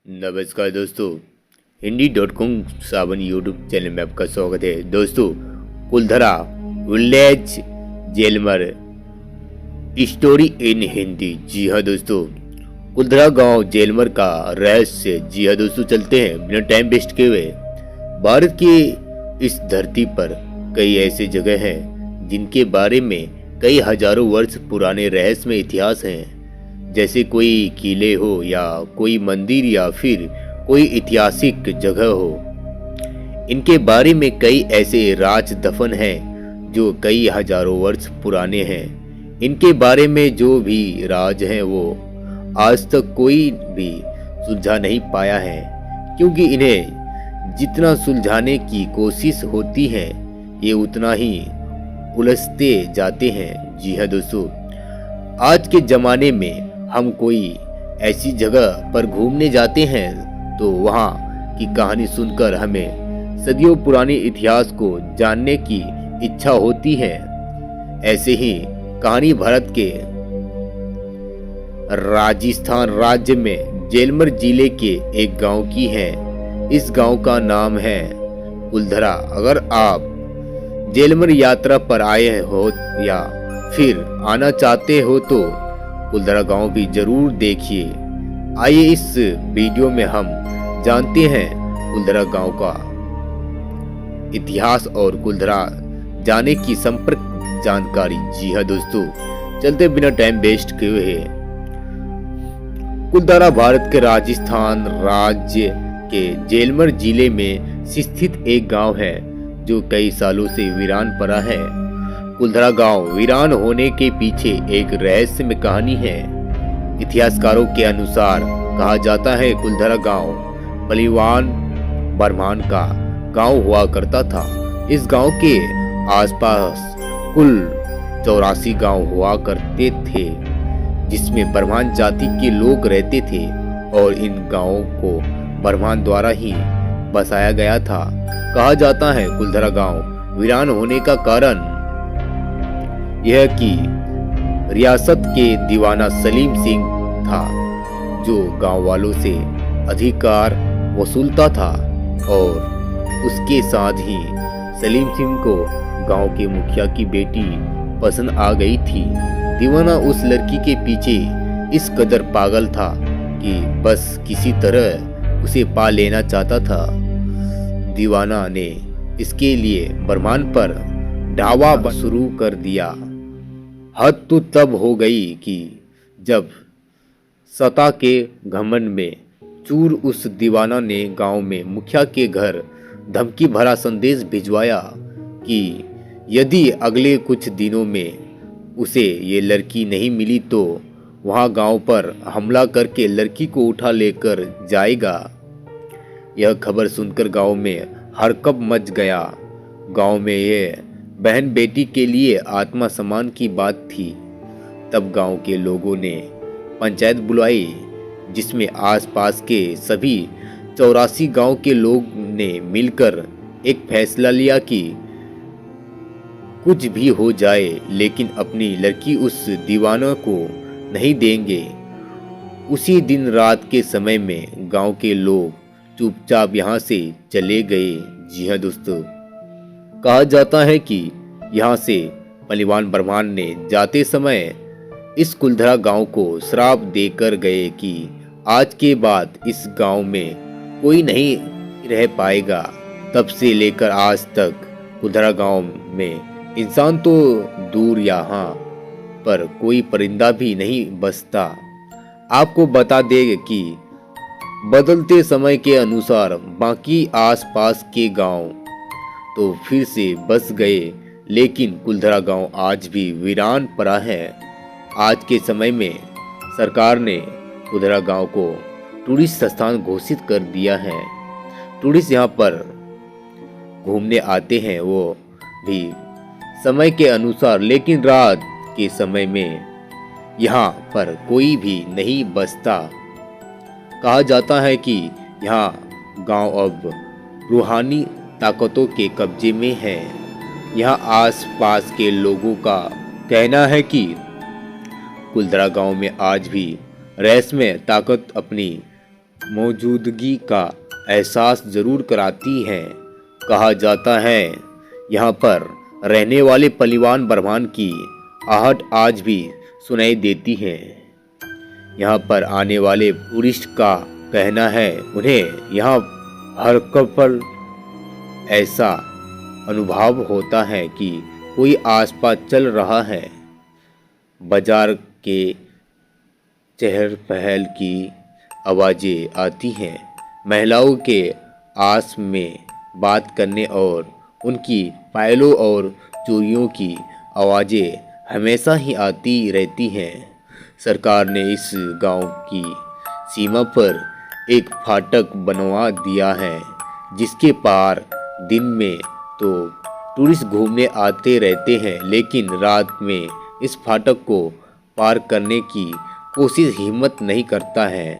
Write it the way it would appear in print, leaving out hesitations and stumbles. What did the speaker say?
नमस्कार दोस्तों, हिंदी.com सावन YouTube channel में आपका स्वागत है। दोस्तों, कुलधरा विलेज जेलमर स्टोरी इन हिंदी। जी हाँ दोस्तों, कुलधरा गांव जेलमर का रहस्य। जी हाँ दोस्तों, चलते हैं बिना टाइम वेस्ट किए हुए। भारत की इस धरती पर कई ऐसे जगह हैं जिनके बारे में कई हजारों वर्ष पुराने रहस्यमय इतिहास हैं। जैसे कोई किले हो या कोई मंदिर या फिर कोई ऐतिहासिक जगह हो। इनके बारे में कई ऐसे राज दफन हैं जो कई हजारों वर्ष पुराने हैं। इनके बारे में जो भी राज हैं वो आज तक कोई भी सुलझा नहीं पाया है, क्योंकि इन्हें जितना सुलझाने की कोशिश होती है ये उतना ही उलझते जाते हैं। जी हाँ दोस्तों, आज के ज़माने में हम कोई ऐसी जगह पर घूमने जाते हैं तो वहाँ की कहानी सुनकर हमें सदियों पुराने इतिहास को जानने की इच्छा होती है। ऐसे ही कहानी भारत के राजस्थान राज्य में जेलमर जिले के एक गांव की है। इस गांव का नाम है कुलधरा। अगर आप जेलमर यात्रा पर आए हो या फिर आना चाहते हो तो कुलधरा गांव भी जरूर देखिए। आइए इस वीडियो में हम जानते हैं कुलधरा गांव का इतिहास और कुलधरा जाने की संपर्क जानकारी। जी हाँ दोस्तों, चलते बिना टाइम वेस्ट किए हुए। कुलधरा भारत के राजस्थान राज्य के जेलमर जिले में स्थित एक गांव है जो कई सालों से वीरान पड़ा है। कुलधरा गांव वीरान होने के पीछे एक रहस्यमय कहानी है। इतिहासकारों के अनुसार कहा जाता है कुलधरा गांव पहलवान ब्राह्मण का गांव हुआ करता था। इस गांव के आसपास कुल 84 गांव हुआ करते थे जिसमें ब्राह्मण जाति के लोग रहते थे और इन गांवों को ब्राह्मण द्वारा ही बसाया गया था। कहा जाता है कुलधरा गांव वीरान होने का कारण यह कि रियासत के दीवाना सलीम सिंह था जो गांव वालों से अधिकार वसूलता था, और उसके साथ ही सलीम सिंह को गांव के मुखिया की बेटी पसंद आ गई थी। दीवाना उस लड़की के पीछे इस कदर पागल था कि बस किसी तरह उसे पा लेना चाहता था। दीवाना ने इसके लिए ब्राह्मण पर धावा शुरू कर दिया। हद तो तब हो गई कि जब सता के घमंड में चूर उस दीवाना ने गांव में मुखिया के घर धमकी भरा संदेश भिजवाया कि यदि अगले कुछ दिनों में उसे ये लड़की नहीं मिली तो वहां गांव पर हमला करके लड़की को उठा लेकर जाएगा। यह खबर सुनकर गांव में हड़कंप मच गया। गांव में यह बहन बेटी के लिए आत्मा सम्मान की बात थी। तब गांव के लोगों ने पंचायत बुलाई जिसमें आसपास के सभी 84 गांव के लोग ने मिलकर एक फैसला लिया कि कुछ भी हो जाए लेकिन अपनी लड़की उस दीवाना को नहीं देंगे। उसी दिन रात के समय में गांव के लोग चुपचाप यहाँ से चले गए। जी हाँ दोस्तों, कहा जाता है कि यहाँ से पहलवान ब्राह्मण ने जाते समय इस कुलधरा गांव को श्राप देकर गए कि आज के बाद इस गांव में कोई नहीं रह पाएगा। तब से लेकर आज तक कुलधरा गांव में इंसान तो दूर यहाँ पर कोई परिंदा भी नहीं बसता। आपको बता दें कि बदलते समय के अनुसार बाकी आसपास के गांव तो फिर से बस गए, लेकिन कुलधरा गांव आज भी वीरान पड़ा है। आज के समय में सरकार ने कुलधरा गांव को टूरिस्ट स्थान घोषित कर दिया है। टूरिस्ट यहाँ पर घूमने आते हैं, वो भी समय के अनुसार, लेकिन रात के समय में यहाँ पर कोई भी नहीं बसता। कहा जाता है कि यहाँ गांव अब रूहानी ताकतों के कब्जे में है। यहाँ आस-पास के लोगों का कहना है कि कुलधरा गांव में आज भी रहस्यमय ताकत अपनी मौजूदगी का एहसास जरूर कराती हैं। कहा जाता है यहाँ पर रहने वाले पलिवान ब्रह्मांड की आहट आज भी सुनाई देती है। यहाँ पर आने वाले टूरिस्ट का कहना है उन्हें यहाँ हर पल ऐसा अनुभव होता है कि कोई आसपास चल रहा है। बाजार के चहल पहल की आवाज़ें आती हैं, महिलाओं के आस में बात करने और उनकी पायलों और चूड़ियों की आवाज़ें हमेशा ही आती रहती हैं। सरकार ने इस गांव की सीमा पर एक फाटक बनवा दिया है, जिसके पार दिन में तो टूरिस्ट घूमने आते रहते हैं, लेकिन रात में इस फाटक को पार करने की कोशिश हिम्मत नहीं करता है।